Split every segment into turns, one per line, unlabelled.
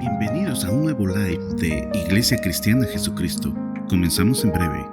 Bienvenidos a un nuevo live de Iglesia Cristiana Jesucristo. Comenzamos en breve.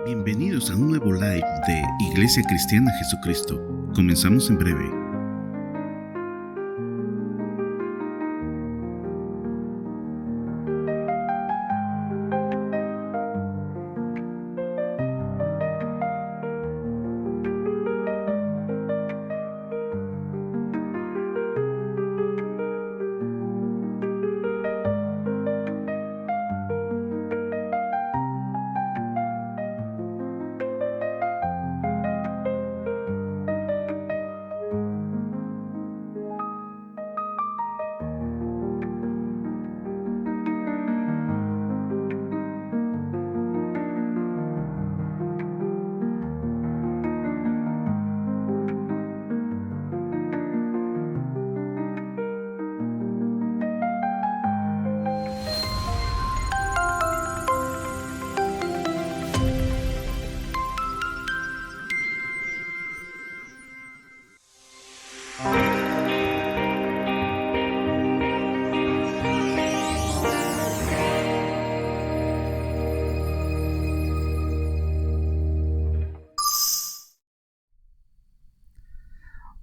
Bienvenidos a un nuevo live de Iglesia Cristiana Jesucristo. Comenzamos en breve.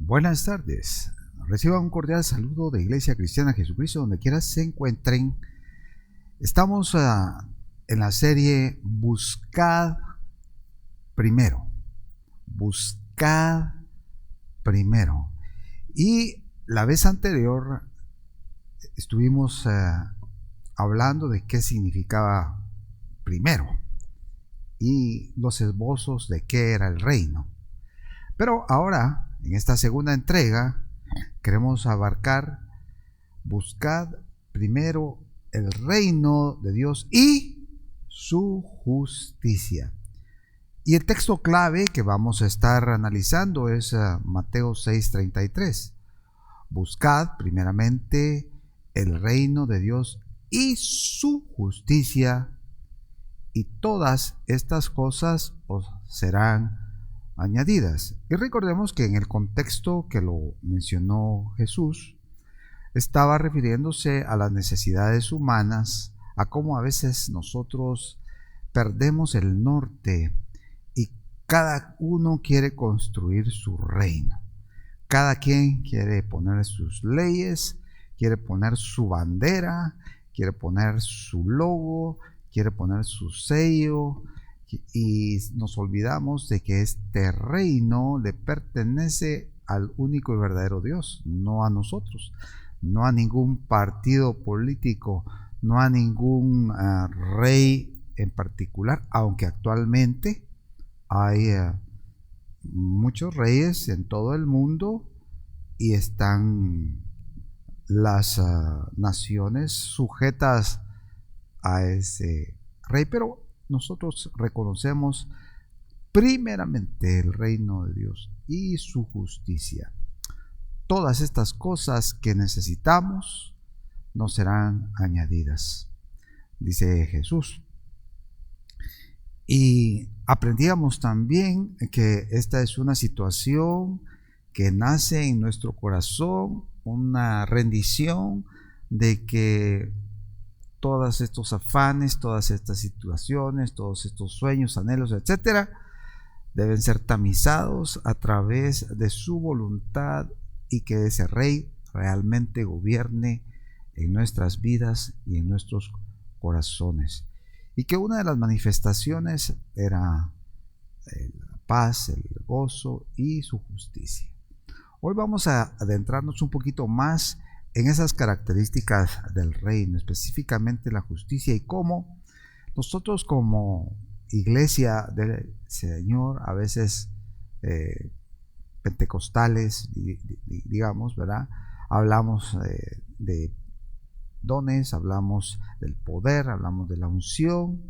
Buenas tardes, reciban un cordial saludo de Iglesia Cristiana Jesucristo donde quiera se encuentren. Estamos en la serie Buscad Primero, Buscad Primero. Y la vez anterior estuvimos hablando de qué significaba primero y los esbozos de qué era el reino. Pero ahora, en esta segunda entrega, queremos abarcar, buscad primero el reino de Dios y su justicia. Y el texto clave que vamos a estar analizando es Mateo 6:33. Buscad primeramente el reino de Dios y su justicia, y todas estas cosas os serán añadidas. Y recordemos que en el contexto que lo mencionó Jesús, estaba refiriéndose a las necesidades humanas, a cómo a veces nosotros perdemos el norte y cada uno quiere construir su reino. Cada quien quiere poner sus leyes, quiere poner su bandera, quiere poner su logo, quiere poner su sello, y nos olvidamos de que este reino le pertenece al único y verdadero Dios, no a nosotros, no a ningún partido político, no a ningún rey en particular, aunque actualmente hay muchos reyes en todo el mundo y están las naciones sujetas a ese rey, pero nosotros reconocemos primeramente el reino de Dios y su justicia. Todas estas cosas que necesitamos nos serán añadidas, dice Jesús. Y aprendíamos también que esta es una situación que nace en nuestro corazón, una rendición de que todos estos afanes, todas estas situaciones, todos estos sueños, anhelos, etcétera, deben ser tamizados a través de su voluntad y que ese rey realmente gobierne en nuestras vidas y en nuestros corazones. Y que una de las manifestaciones era la paz, el gozo y su justicia. Hoy vamos a adentrarnos un poquito más en esas características del reino, específicamente la justicia, y cómo nosotros como iglesia del Señor, a veces pentecostales, digamos, ¿verdad? Hablamos de dones, hablamos del poder, hablamos de la unción,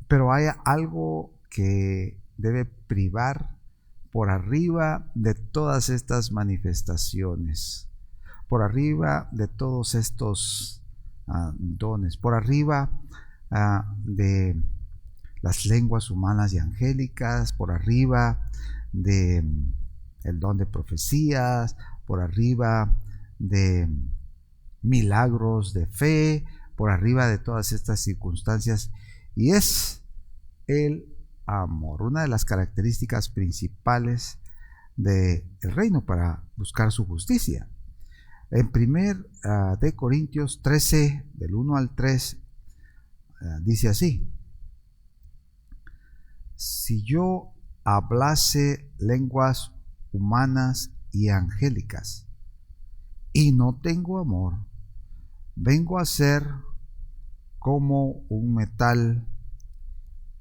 pero hay algo que debe privar por arriba de todas estas manifestaciones, por arriba de todos estos dones, por arriba de las lenguas humanas y angélicas, por arriba de el don de profecías, por arriba de milagros de fe, por arriba de todas estas circunstancias, y es el amor, una de las características principales del reino para buscar su justicia. En 1 de Corintios 13, del 1 al 3, dice así: si yo hablase lenguas humanas y angélicas y no tengo amor, vengo a ser como un metal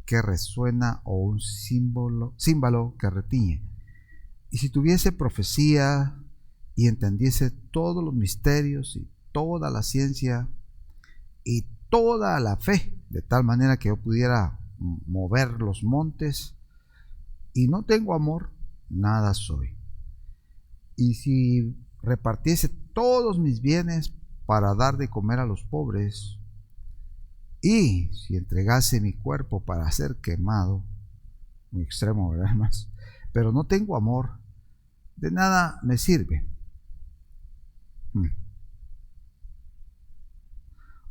que resuena o un címbalo que retiñe. Y si tuviese profecía y entendiese todos los misterios y toda la ciencia y toda la fe, de tal manera que yo pudiera mover los montes, y no tengo amor, nada soy. Y si repartiese todos mis bienes para dar de comer a los pobres, y si entregase mi cuerpo para ser quemado, muy extremo, ¿verdad, hermanos? Pero no tengo amor, de nada me sirve.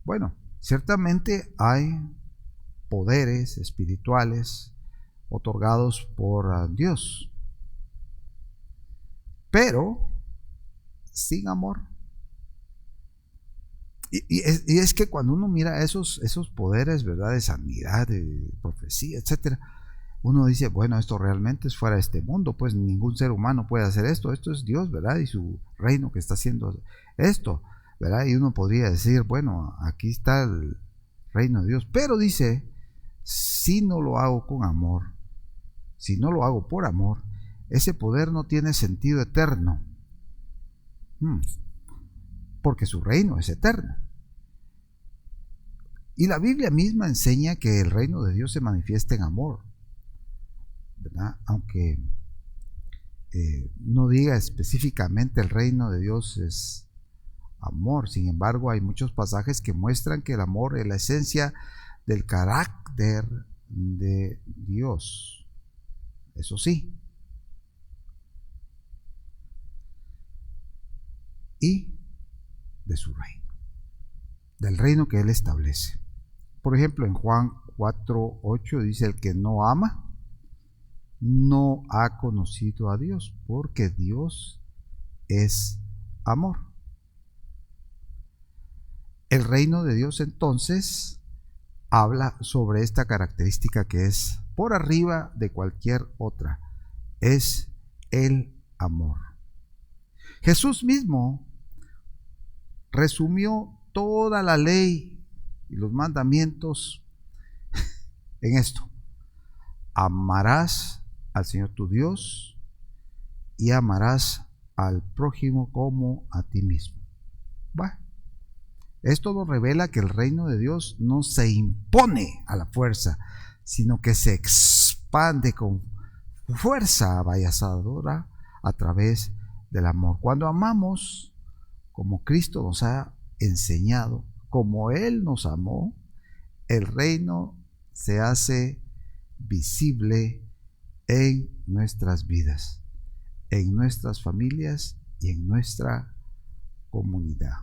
Bueno, ciertamente hay poderes espirituales otorgados por Dios, pero sin amor. Y es que cuando uno mira esos poderes, ¿verdad?, de sanidad, de profecía, etcétera, uno dice, bueno, esto realmente es fuera de este mundo, pues ningún ser humano puede hacer esto es Dios, ¿verdad?, y su reino que está haciendo esto, ¿verdad? Y uno podría decir, bueno, aquí está el reino de Dios, pero dice, si no lo hago con amor, si no lo hago por amor, ese poder no tiene sentido eterno, porque su reino es eterno. Y la Biblia misma enseña que el reino de Dios se manifiesta en amor, ¿verdad? Aunque no diga específicamente el reino de Dios es amor, sin embargo hay muchos pasajes que muestran que el amor es la esencia del carácter de Dios. Eso sí. Y de su reino, del reino que Él establece. Por ejemplo, en Juan 4:8 dice: el que no ama no ha conocido a Dios, porque Dios es amor. El reino de Dios entonces habla sobre esta característica que es por arriba de cualquier otra, es el amor. Jesús mismo resumió toda la ley y los mandamientos en esto: amarás al Señor tu Dios y amarás al prójimo como a ti mismo. Bueno, esto nos revela que el reino de Dios no se impone a la fuerza, sino que se expande con fuerza avasalladora a través del amor. Cuando amamos como Cristo nos ha enseñado, como Él nos amó, el reino se hace visible en nuestras vidas, en nuestras familias y en nuestra comunidad.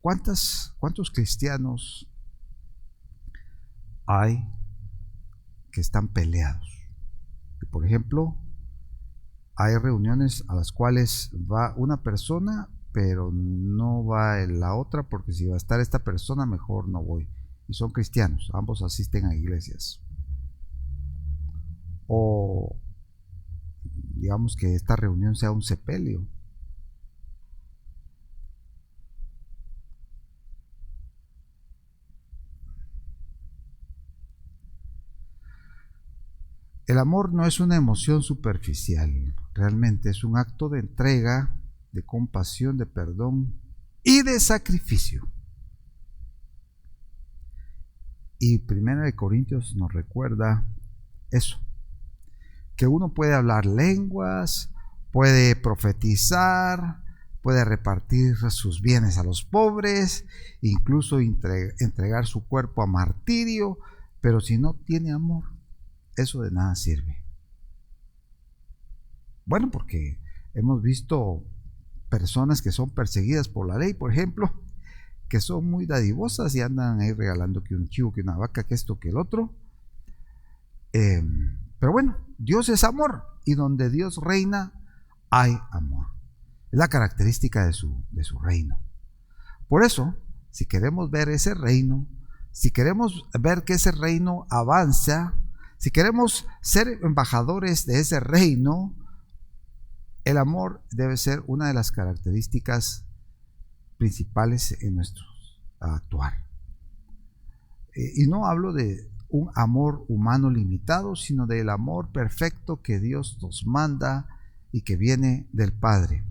¿Cuántos cristianos hay que están peleados? Por ejemplo, hay reuniones a las cuales va una persona pero no va la otra, porque si va a estar esta persona, mejor no voy. Y son cristianos, ambos asisten a iglesias. O digamos que esta reunión sea un sepelio. El amor no es una emoción superficial, realmente es un acto de entrega, de compasión, de perdón y de sacrificio. Y 1 Corintios nos recuerda eso, que uno puede hablar lenguas, puede profetizar, puede repartir sus bienes a los pobres, incluso entregar su cuerpo a martirio, pero si no tiene amor, eso de nada sirve. Bueno, porque hemos visto personas que son perseguidas por la ley, por ejemplo, que son muy dadivosas y andan ahí regalando que un chivo, que una vaca, que esto, que el otro. Pero bueno, Dios es amor, y donde Dios reina hay amor. Es la característica de su reino. Por eso, si queremos ver ese reino, si queremos ver que ese reino avanza, si queremos ser embajadores de ese reino, el amor debe ser una de las características principales en nuestro actuar. Y no hablo de un amor humano limitado, sino del amor perfecto que Dios nos manda y que viene del Padre,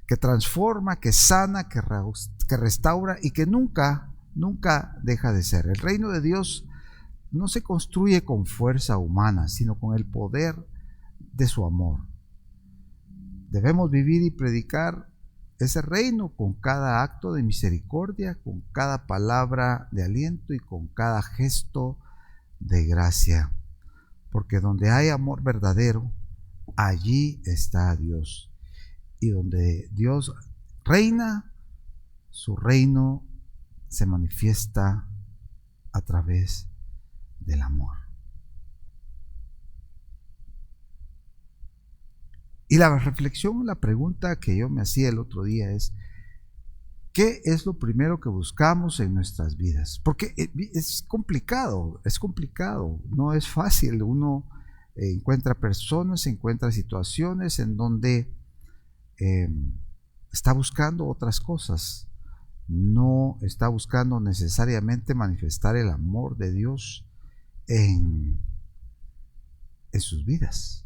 que transforma, que sana, que restaura y que nunca deja de ser. El reino de Dios no se construye con fuerza humana, sino con el poder de su amor. Debemos vivir y predicar ese reino con cada acto de misericordia, con cada palabra de aliento y con cada gesto de gracia. Porque donde hay amor verdadero, allí está Dios. Y donde Dios reina, su reino se manifiesta a través del amor. Y la reflexión, la pregunta que yo me hacía el otro día es: ¿qué es lo primero que buscamos en nuestras vidas? Porque es complicado, no es fácil. Uno encuentra personas, encuentra situaciones en donde está buscando otras cosas. No está buscando necesariamente manifestar el amor de Dios en sus vidas.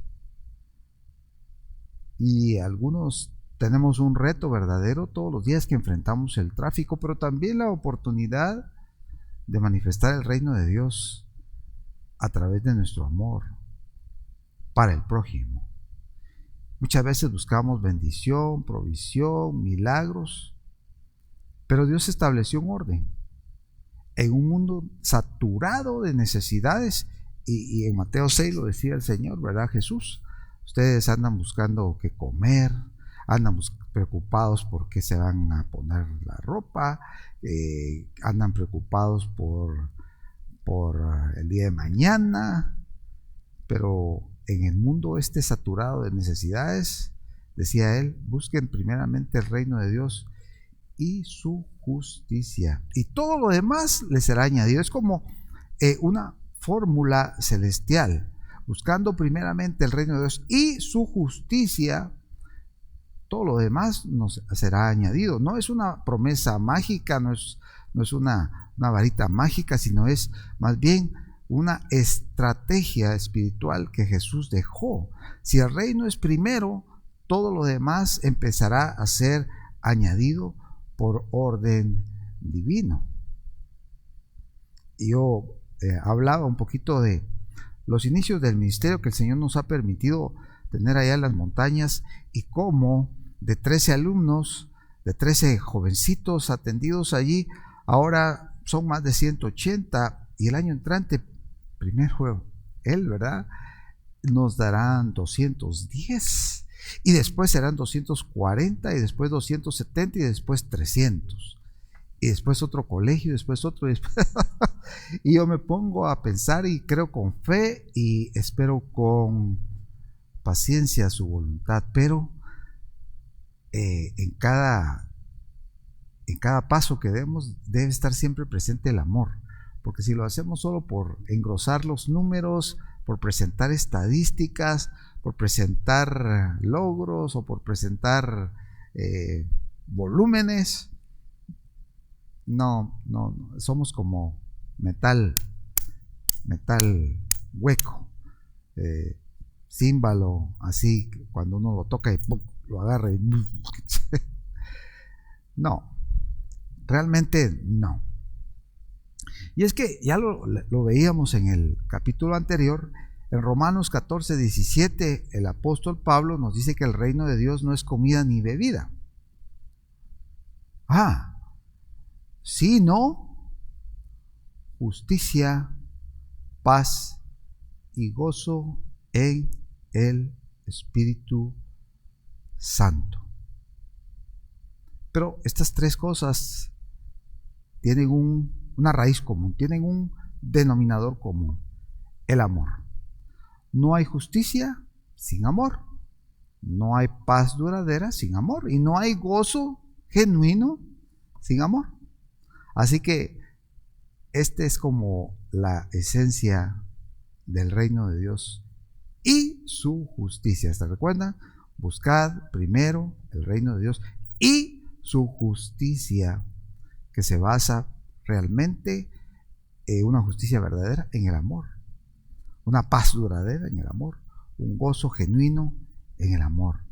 Y algunos tenemos un reto verdadero todos los días que enfrentamos el tráfico, pero también la oportunidad de manifestar el reino de Dios a través de nuestro amor para el prójimo. Muchas veces buscamos bendición, provisión, milagros, pero Dios estableció un orden en un mundo saturado de necesidades, y en Mateo 6 lo decía el Señor, ¿verdad? Jesús: ustedes andan buscando qué comer, andan preocupados por qué se van a poner la ropa, andan preocupados por el día de mañana, pero en el mundo saturado de necesidades, decía él, busquen primeramente el reino de Dios y su justicia, y todo lo demás les será añadido. Es como una fórmula celestial: buscando primeramente el reino de Dios y su justicia, todo lo demás nos será añadido. No es una promesa mágica, no es una varita mágica, sino es más bien una estrategia espiritual que Jesús dejó. Si el reino es primero, todo lo demás empezará a ser añadido por orden divino. Y yo hablaba un poquito de los inicios del ministerio que el Señor nos ha permitido tener allá en las montañas, y cómo de 13 alumnos, de 13 jovencitos atendidos allí, ahora son más de 180, y el año entrante, primero él, ¿verdad?, nos darán 210, y después serán 240, y después 270, y después 300. Y después otro colegio, y después otro, y después y yo me pongo a pensar y creo con fe y espero con paciencia su voluntad, pero en cada paso que demos debe estar siempre presente el amor, porque si lo hacemos solo por engrosar los números, por presentar estadísticas, por presentar logros o por presentar volúmenes, no, somos como metal hueco, címbalo, así, cuando uno lo toca y ¡pum!, lo agarra y no, realmente no. Y es que ya lo veíamos en el capítulo anterior, en Romanos 14, 17, el apóstol Pablo nos dice que el reino de Dios no es comida ni bebida. Sino justicia, paz y gozo en el Espíritu Santo. Pero estas tres cosas tienen una raíz común, tienen un denominador común: el amor. No hay justicia sin amor, no hay paz duradera sin amor, y no hay gozo genuino sin amor. Así que este es como la esencia del reino de Dios y su justicia. ¿Se recuerdan? Buscad primero el reino de Dios y su justicia, que se basa realmente en una justicia verdadera en el amor, una paz duradera en el amor, un gozo genuino en el amor.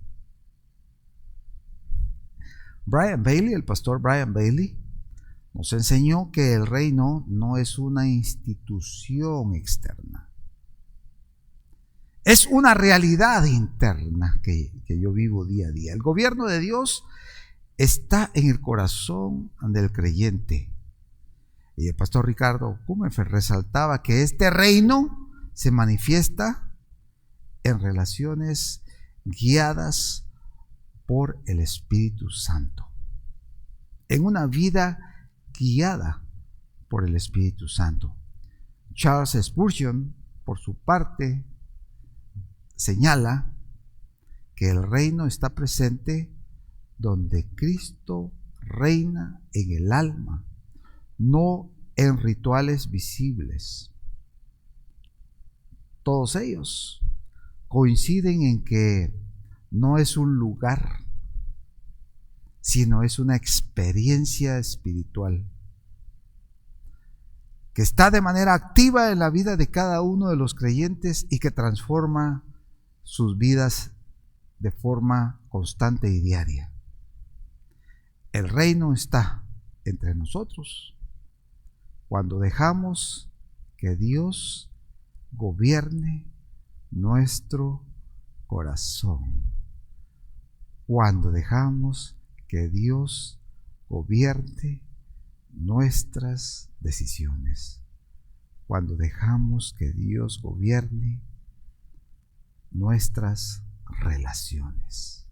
Brian Bailey, el pastor Brian Bailey, nos enseñó que el reino no es una institución externa, es una realidad interna que yo vivo día a día. El gobierno de Dios está en el corazón del creyente. Y el pastor Ricardo Kumenfer resaltaba que este reino se manifiesta en relaciones guiadas por el Espíritu Santo, en una vida guiada por el Espíritu Santo. Charles Spurgeon, por su parte, señala que el reino está presente donde Cristo reina en el alma, no en rituales visibles. Todos ellos coinciden en que no es un lugar, sino es una experiencia espiritual que está de manera activa en la vida de cada uno de los creyentes y que transforma sus vidas de forma constante y diaria. El reino está entre nosotros cuando dejamos que Dios gobierne nuestro corazón, cuando dejamos que Dios gobierne nuestras decisiones, cuando dejamos que Dios gobierne nuestras relaciones.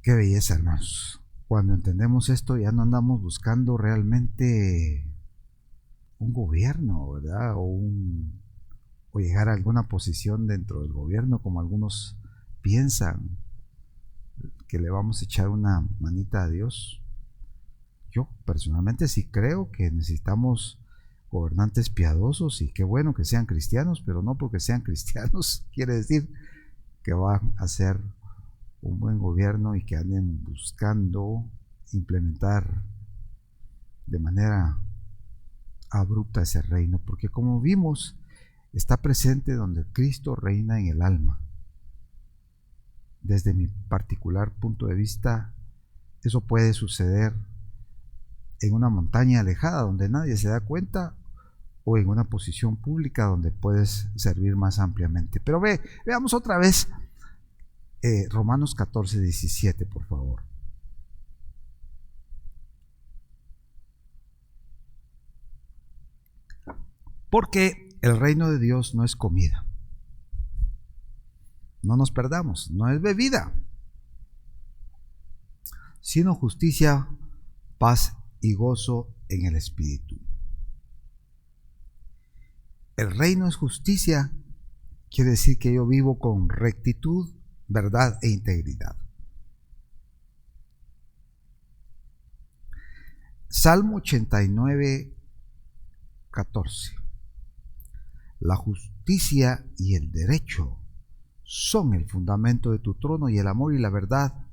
Qué belleza, hermanos. Cuando entendemos esto, ya no andamos buscando realmente un gobierno, ¿verdad? O llegar a alguna posición dentro del gobierno, como algunos piensan que le vamos a echar una manita a Dios. Yo personalmente sí creo que necesitamos gobernantes piadosos, y qué bueno que sean cristianos, pero no porque sean cristianos quiere decir que van a ser un buen gobierno y que anden buscando implementar de manera abrupta ese reino, porque como vimos, está presente donde Cristo reina en el alma. Desde mi particular punto de vista, eso puede suceder en una montaña alejada donde nadie se da cuenta, o en una posición pública donde puedes servir más ampliamente. Pero veamos otra vez Romanos 14, 17, por favor. Porque el reino de Dios no es comida. No nos perdamos, no es bebida, sino justicia, paz y gozo en el Espíritu. el reino es justicia, quiere decir que yo vivo con rectitud, verdad e integridad. Salmo 89, 14. La justicia y el derecho son el fundamento de tu trono, y el amor y la verdad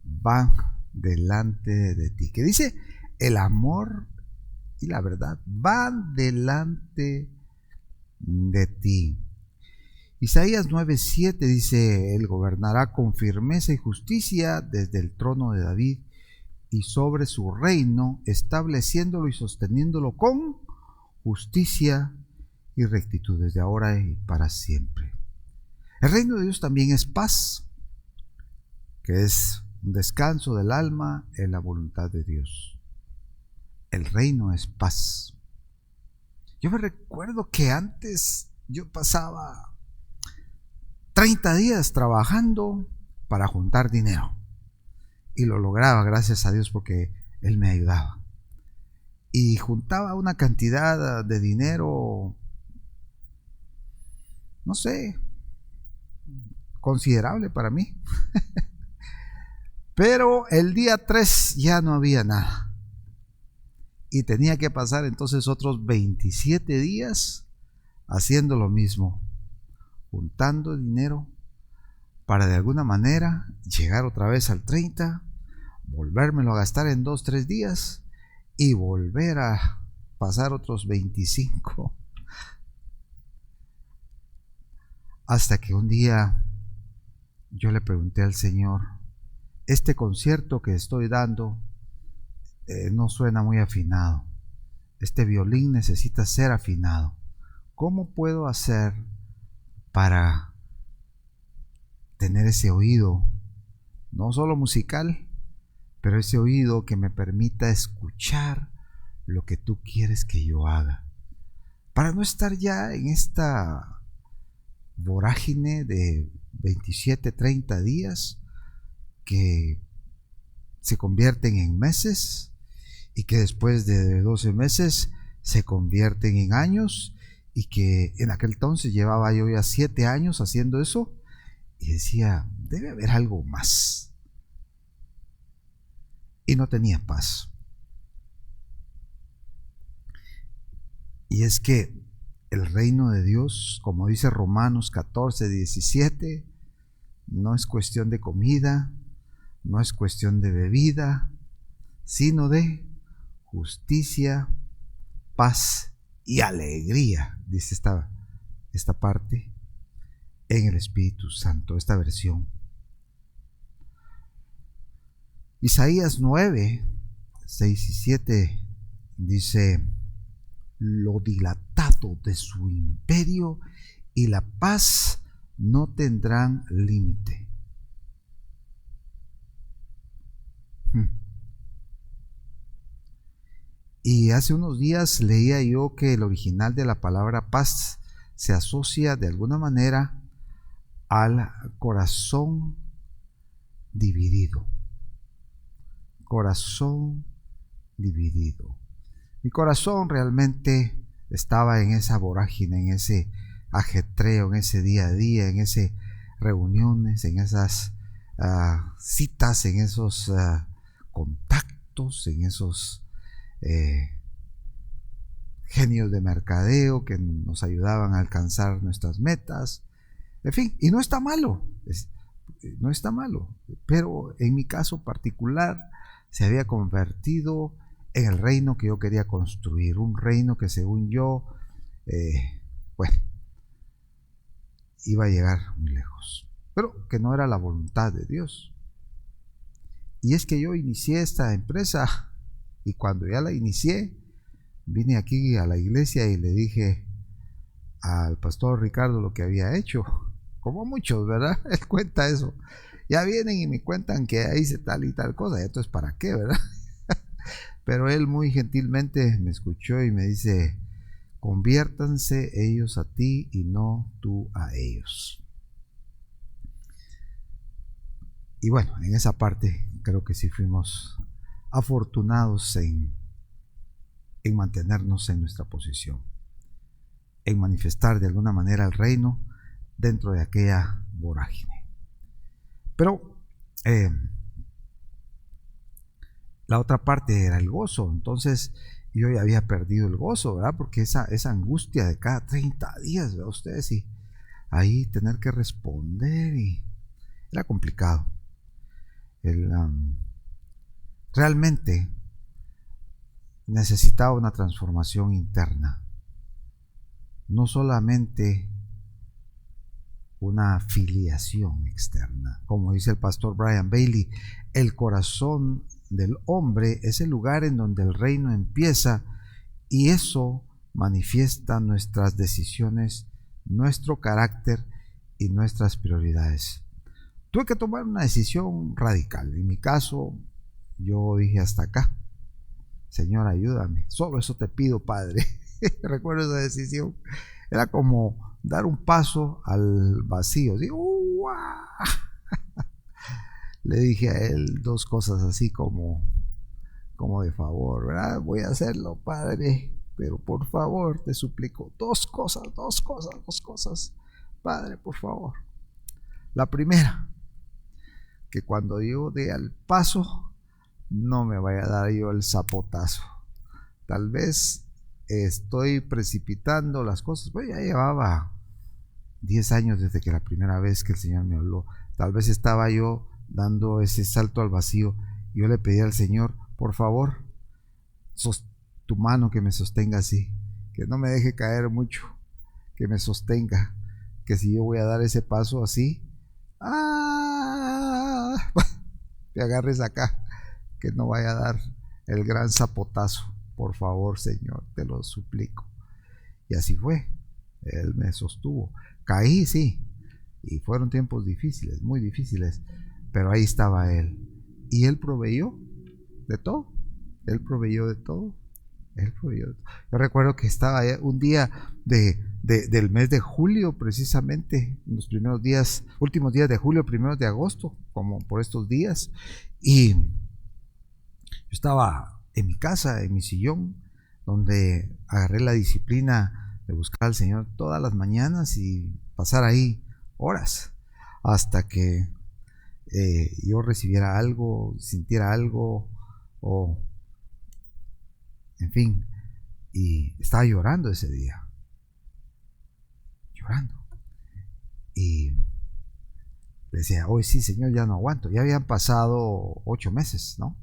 van delante de ti. ¿Qué dice? El amor y la verdad van delante de ti. Isaías 9:7 dice: Él gobernará con firmeza y justicia desde el trono de David y sobre su reino, estableciéndolo y sosteniéndolo con justicia y rectitud desde ahora y para siempre. El reino de Dios también es paz, que es un descanso del alma en la voluntad de Dios. El reino es paz. Yo me recuerdo que antes yo pasaba 30 días trabajando para juntar dinero. Y lo lograba, gracias a Dios, porque Él me ayudaba. Y juntaba una cantidad de dinero, no sé, considerable para mí. Pero el día 3 ya no había nada. Y tenía que pasar entonces otros 27 días haciendo lo mismo, juntando dinero para de alguna manera llegar otra vez al 30, volvérmelo a gastar en 2-3 días y volver a pasar otros 25. Hasta que un día yo le pregunté al Señor: este concierto que estoy dando no suena muy afinado. Este violín necesita ser afinado. ¿Cómo puedo hacer para tener ese oído, no solo musical, pero ese oído que me permita escuchar lo que tú quieres que yo haga? Para no estar ya en esta vorágine de 27, 30 días que se convierten en meses y que después de 12 meses se convierten en años, y que en aquel entonces llevaba yo ya 7 años haciendo eso y decía: debe haber algo más. Y no tenía paz. Y es que el reino de Dios, como dice Romanos 14:17, no es cuestión de comida, no es cuestión de bebida, sino de justicia, paz y alegría, dice esta parte, en el Espíritu Santo, esta versión. Isaías 9:6-7 dice: lo dilatado de su imperio y la paz no tendrán límite. Y hace unos días leía yo que el original de la palabra paz se asocia de alguna manera al corazón dividido. Corazón dividido. Mi corazón realmente estaba en esa vorágine, en ese ajetreo, en ese día a día, en esas reuniones, en esas citas, en esos contactos, en esos genios de mercadeo que nos ayudaban a alcanzar nuestras metas. En fin, y no está malo, no está malo, pero en mi caso particular se había convertido en el reino que yo quería construir, un reino que según yo, iba a llegar muy lejos, pero que no era la voluntad de Dios. Y es que yo inicié esta empresa, y cuando ya la inicié, vine aquí a la iglesia y le dije al pastor Ricardo lo que había hecho, como muchos, ¿verdad? Él cuenta eso. Ya vienen y me cuentan que hice tal y tal cosa, y esto es para qué, ¿verdad? Pero él muy gentilmente me escuchó y me dice: conviértanse ellos a ti y no tú a ellos. Y bueno, en esa parte creo que sí fuimos afortunados en mantenernos en nuestra posición, en manifestar de alguna manera el reino dentro de aquella vorágine. Pero la otra parte era el gozo. Entonces yo ya había perdido el gozo, ¿verdad? Porque esa angustia de cada 30 días, ¿verdad? Ustedes, y ahí tener que responder, y era complicado. Realmente necesitaba una transformación interna, no solamente una filiación externa. Como dice el pastor Brian Bailey, el corazón del hombre es el lugar en donde el reino empieza, y eso manifiesta nuestras decisiones, nuestro carácter y nuestras prioridades. Tuve que tomar una decisión radical. En mi caso, yo dije: hasta acá, Señor, ayúdame, solo eso te pido, Padre. Recuerdo esa decisión. Era como dar un paso al vacío. ¿Sí? Le dije a él dos cosas así como de favor, ¿verdad? Voy a hacerlo, Padre, pero por favor te suplico dos cosas, Padre, por favor. La primera, que cuando yo dé al paso no me vaya a dar yo el zapotazo. Tal vez estoy precipitando las cosas. Pues ya llevaba 10 años desde que la primera vez que el Señor me habló. Tal vez estaba yo dando ese salto al vacío. Yo le pedí al Señor: por favor, tu mano que me sostenga así, que no me deje caer mucho, que me sostenga, que si yo voy a dar ese paso así, te agarres acá, que no vaya a dar el gran zapotazo. Por favor, Señor, te lo suplico. Y así fue. Él me sostuvo. Caí, sí, y fueron tiempos difíciles, muy difíciles, pero ahí estaba Él. Y Él proveyó de todo. Él proveyó de todo. Él proveyó de todo. Yo recuerdo que estaba un día del mes de julio, precisamente, los últimos días de julio, primeros de agosto, como por estos días, y yo estaba en mi casa, en mi sillón, donde agarré la disciplina de buscar al Señor todas las mañanas y pasar ahí horas hasta que yo recibiera algo, sintiera algo, o en fin. Y estaba llorando ese día, llorando, y decía: hoy sí, Señor, ya no aguanto. Ya habían pasado 8 meses, ¿no?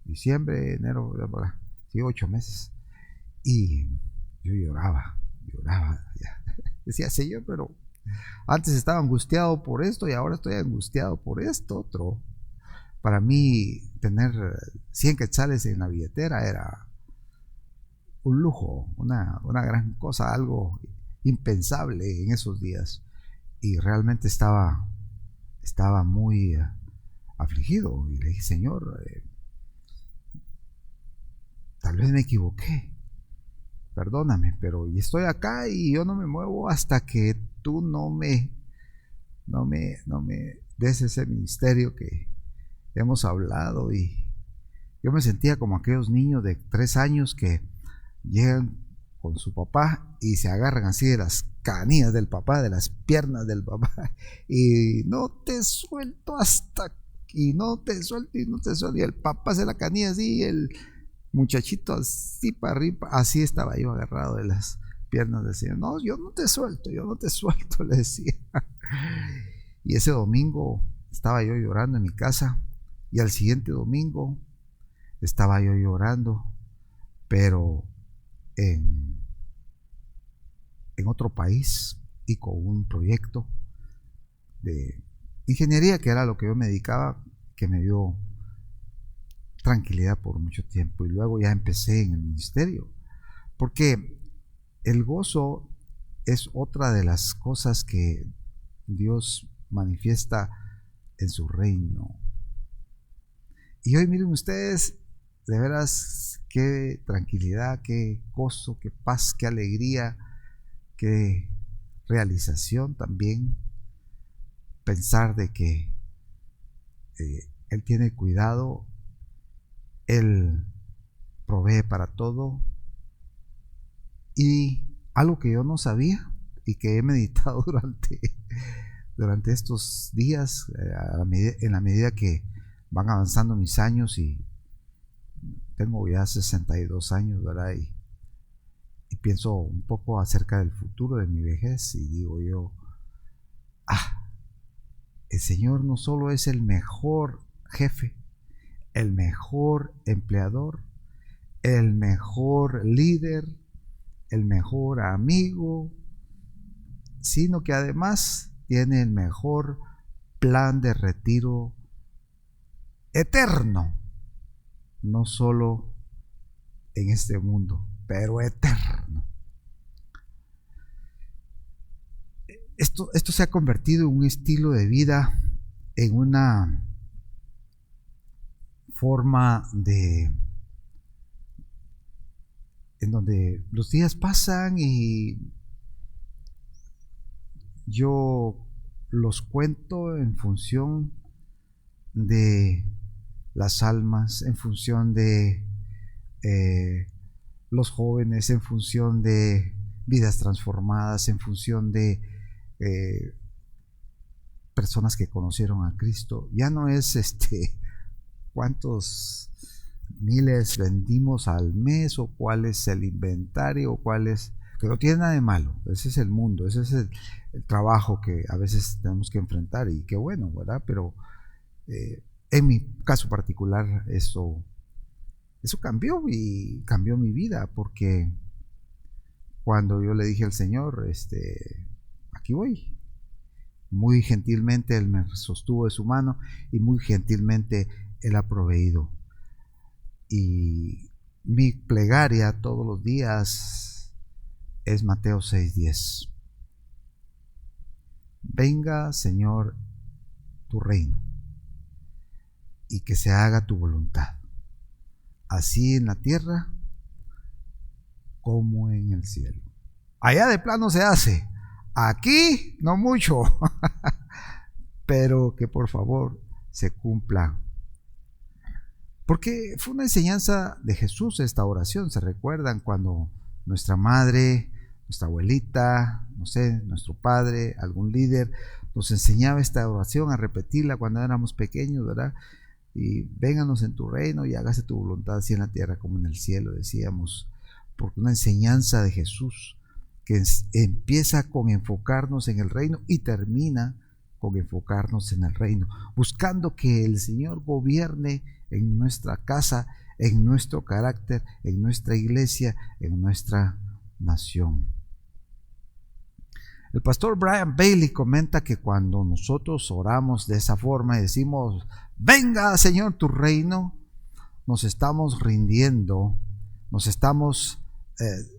Diciembre, enero, sí, 8 meses. Y yo lloraba. Decía: Señor, pero antes estaba angustiado por esto y ahora estoy angustiado por esto otro. Para mí, tener 100 quetzales en la billetera era un lujo, una gran cosa, algo impensable en esos días. Y realmente estaba muy afligido. Y le dije: Señor, tal vez me equivoqué, perdóname, pero y estoy acá y yo no me muevo hasta que tú no me des ese ministerio que hemos hablado. Y yo me sentía como aquellos niños de 3 años que llegan con su papá y se agarran así de las canillas del papá, de las piernas del papá, y no te suelto hasta, y no te suelto, y no te suelto, y el papá se la canilla así, y el muchachito así para arriba. Así estaba yo agarrado de las piernas del Señor. No, yo no te suelto, le decía. Y ese domingo estaba yo llorando en mi casa, y al siguiente domingo estaba yo llorando, pero en otro país, y con un proyecto de ingeniería, que era lo que yo me dedicaba, que me dio tranquilidad por mucho tiempo. Y luego ya empecé en el ministerio, porque el gozo es otra de las cosas que Dios manifiesta en su reino. Y hoy miren ustedes, de veras, qué tranquilidad, qué gozo, qué paz, qué alegría, qué realización también pensar de que Él tiene cuidado, Él provee para todo, y algo que yo no sabía y que he meditado durante estos días, en la medida que van avanzando mis años, y tengo ya 62 años, ¿verdad? Y pienso un poco acerca del futuro de mi vejez, y digo yo, el Señor no solo es el mejor jefe, el mejor empleador, el mejor líder, el mejor amigo, sino que además tiene el mejor plan de retiro eterno, no solo en este mundo, pero eterno. Esto se ha convertido en un estilo de vida, en una forma en donde los días pasan y yo los cuento en función de las almas, en función de los jóvenes, en función de vidas transformadas, en función de personas que conocieron a Cristo. Ya no es cuántos miles vendimos al mes, o cuál es el inventario, o cuál es, que no tiene nada de malo. Ese es el mundo, ese es el trabajo que a veces tenemos que enfrentar, y qué bueno, ¿verdad? Pero en mi caso particular eso cambió, y cambió mi vida, porque cuando yo le dije al Señor, aquí voy, muy gentilmente Él me sostuvo de su mano, y muy gentilmente Él ha proveído. Y mi plegaria todos los días es Mateo 6:10. Venga, Señor, tu reino, y que se haga tu voluntad, así en la tierra como en el cielo. Allá de plano se hace, aquí no mucho, pero que por favor se cumpla. Porque fue una enseñanza de Jesús esta oración. ¿Se recuerdan cuando nuestra madre, nuestra abuelita, no sé, nuestro padre, algún líder nos enseñaba esta oración, a repetirla cuando éramos pequeños, ¿verdad? Y vénganos en tu reino y hágase tu voluntad, así en la tierra como en el cielo, decíamos. Porque una enseñanza de Jesús que empieza con enfocarnos en el reino y termina con enfocarnos en el reino, buscando que el Señor gobierne en nuestra casa, en nuestro carácter, en nuestra iglesia, en nuestra nación. El pastor Brian Bailey comenta que cuando nosotros oramos de esa forma y decimos, venga, Señor, tu reino, nos estamos rindiendo, nos estamos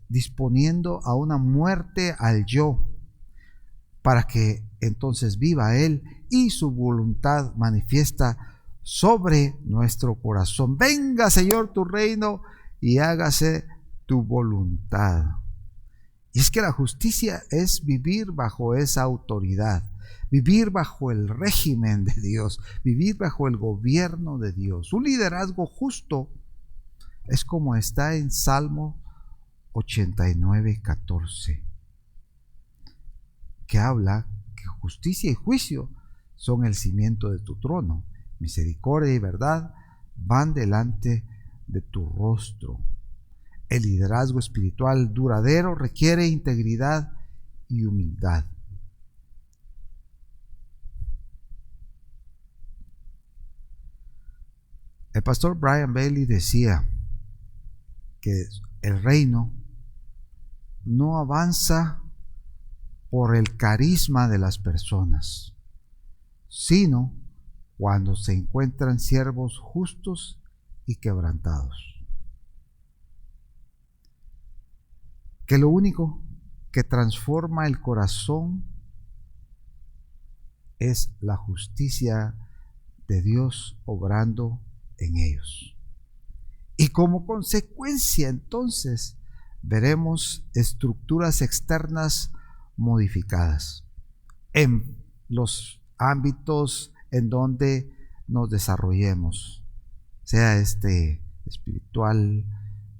disponiendo a una muerte al yo, para que entonces viva Él y su voluntad manifiesta sobre nuestro corazón. Venga, Señor, tu reino y hágase tu voluntad. Y es que la justicia es vivir bajo esa autoridad, vivir bajo el régimen de Dios, vivir bajo el gobierno de Dios. Un liderazgo justo es como está en Salmo 89:14, que habla que justicia y juicio son el cimiento de tu trono. Misericordia y verdad van delante de tu rostro. El liderazgo espiritual duradero requiere integridad y humildad. El pastor Brian Bailey decía que el reino no avanza por el carisma de las personas, sino cuando se encuentran siervos justos y quebrantados. Que lo único que transforma el corazón es la justicia de Dios obrando en ellos. Y como consecuencia, entonces, veremos estructuras externas modificadas en los ámbitos en donde nos desarrollemos, sea espiritual,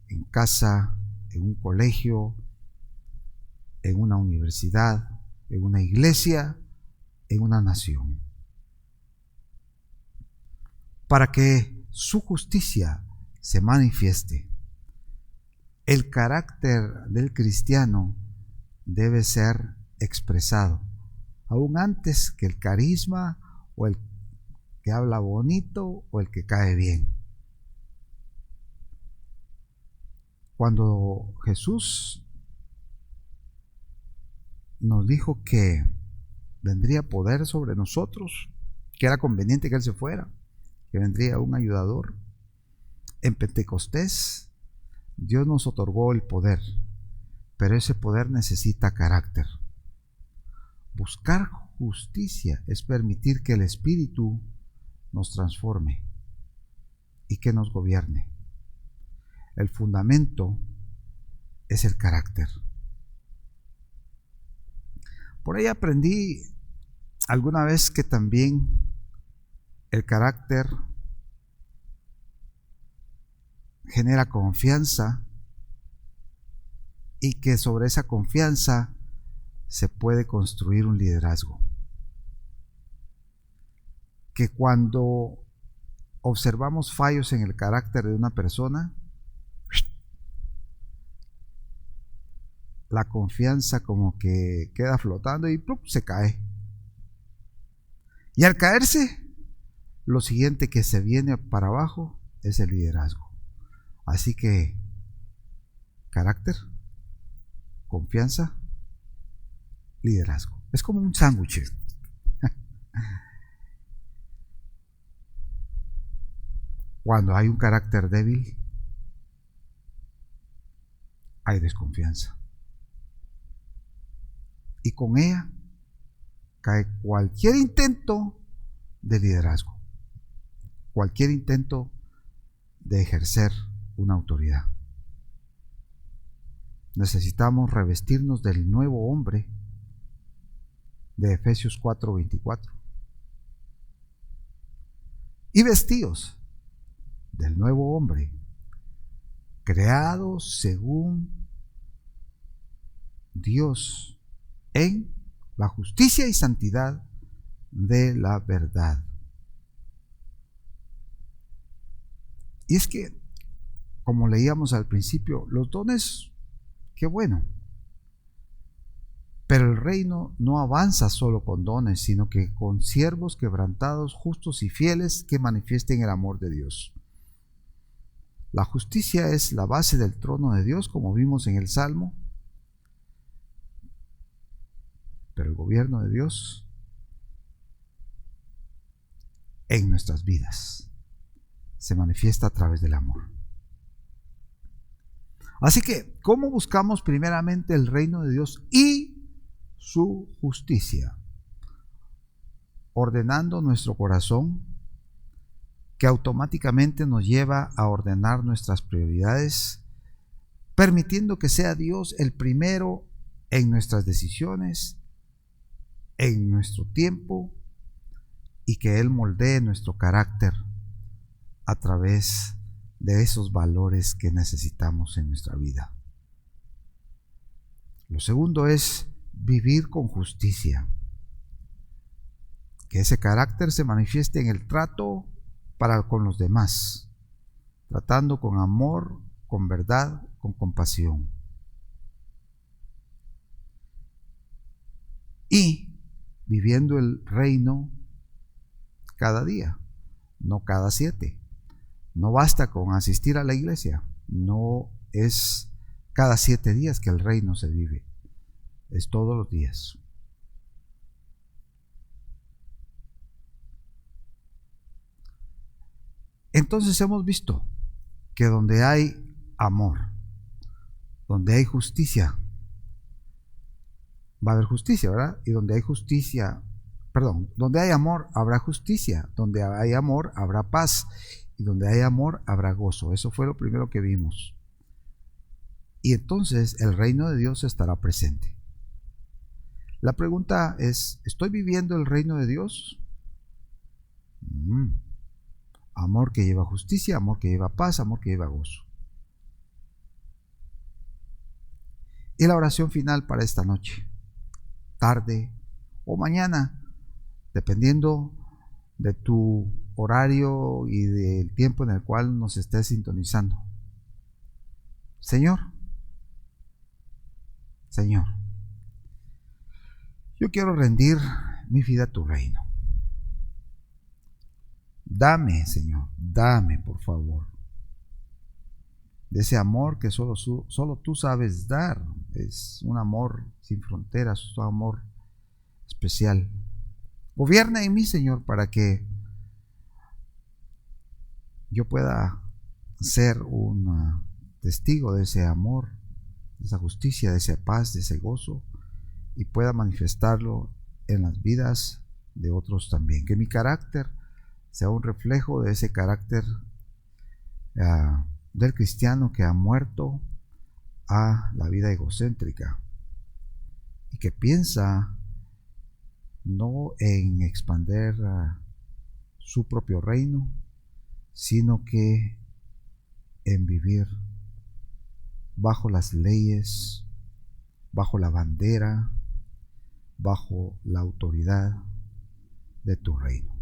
en casa, en un colegio, en una universidad, en una iglesia, en una nación. Para que su justicia se manifieste, el carácter del cristiano debe ser expresado, aún antes que el carisma o el que habla bonito o el que cae bien. Cuando Jesús nos dijo que vendría poder sobre nosotros, que era conveniente que Él se fuera, que vendría un ayudador, en Pentecostés Dios nos otorgó el poder, pero ese poder necesita carácter. Buscar justicia es permitir que el Espíritu nos transforme y que nos gobierne. El fundamento es el carácter. Por ahí aprendí alguna vez que también el carácter genera confianza y que sobre esa confianza se puede construir un liderazgo. Que cuando observamos fallos en el carácter de una persona, la confianza como que queda flotando y ¡plup!, se cae. Y al caerse, lo siguiente que se viene para abajo es el liderazgo. Así que carácter, confianza, liderazgo. Es como un sándwich. Cuando hay un carácter débil, hay desconfianza. Y con ella cae cualquier intento de liderazgo, cualquier intento de ejercer una autoridad. Necesitamos revestirnos del nuevo hombre de Efesios 4:24 y vestidos del nuevo hombre creado según Dios en la justicia y santidad de la verdad. Y es que, como leíamos al principio, los dones, qué bueno, pero el reino no avanza solo con dones, sino que con siervos quebrantados, justos y fieles que manifiesten el amor de Dios. La justicia es la base del trono de Dios, como vimos en el Salmo, pero el gobierno de Dios en nuestras vidas se manifiesta a través del amor. Así que, ¿cómo buscamos primeramente el reino de Dios y su justicia? Ordenando nuestro corazón, que automáticamente nos lleva a ordenar nuestras prioridades, permitiendo que sea Dios el primero en nuestras decisiones, en nuestro tiempo, y que Él moldee nuestro carácter a través de esos valores que necesitamos en nuestra vida. Lo segundo es vivir con justicia. Que ese carácter se manifieste en el trato para con los demás, tratando con amor, con verdad, con compasión. Y viviendo el reino cada día, no cada 7. No basta con asistir a la iglesia, no es cada 7 días que el reino se vive, es todos los días. Entonces hemos visto que donde hay amor, donde hay justicia, va a haber justicia, ¿verdad? Y donde hay justicia, donde hay amor habrá justicia, donde hay amor habrá paz, y donde hay amor habrá gozo. Eso fue lo primero que vimos. Y entonces el reino de Dios estará presente. La pregunta es, ¿estoy viviendo el reino de Dios? Amor que lleva justicia, amor que lleva paz, amor que lleva gozo. Y la oración final para esta noche, tarde o mañana, dependiendo de tu horario y del tiempo en el cual nos estés sintonizando. Señor, Señor, yo quiero rendir mi vida a tu reino. Dame, Señor, dame, por favor, de ese amor que solo tú sabes dar. Es un amor sin fronteras, es un amor especial. Gobierna en mí, Señor, para que yo pueda ser un testigo de ese amor, de esa justicia, de esa paz, de ese gozo, y pueda manifestarlo en las vidas de otros también. Que mi carácter sea un reflejo de ese carácter del cristiano que ha muerto a la vida egocéntrica y que piensa no en expandir su propio reino, sino que en vivir bajo las leyes, bajo la bandera, bajo la autoridad de tu reino.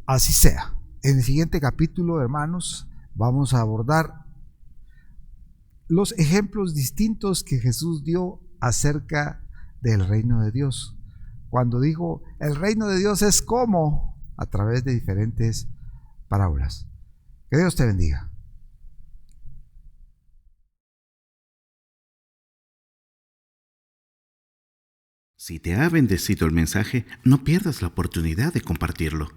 Así sea. En el siguiente capítulo, hermanos, vamos a abordar los ejemplos distintos que Jesús dio acerca del reino de Dios. Cuando dijo, el reino de Dios es como, a través de diferentes parábolas. Que Dios te bendiga.
Si te ha bendecido el mensaje, no pierdas la oportunidad de compartirlo.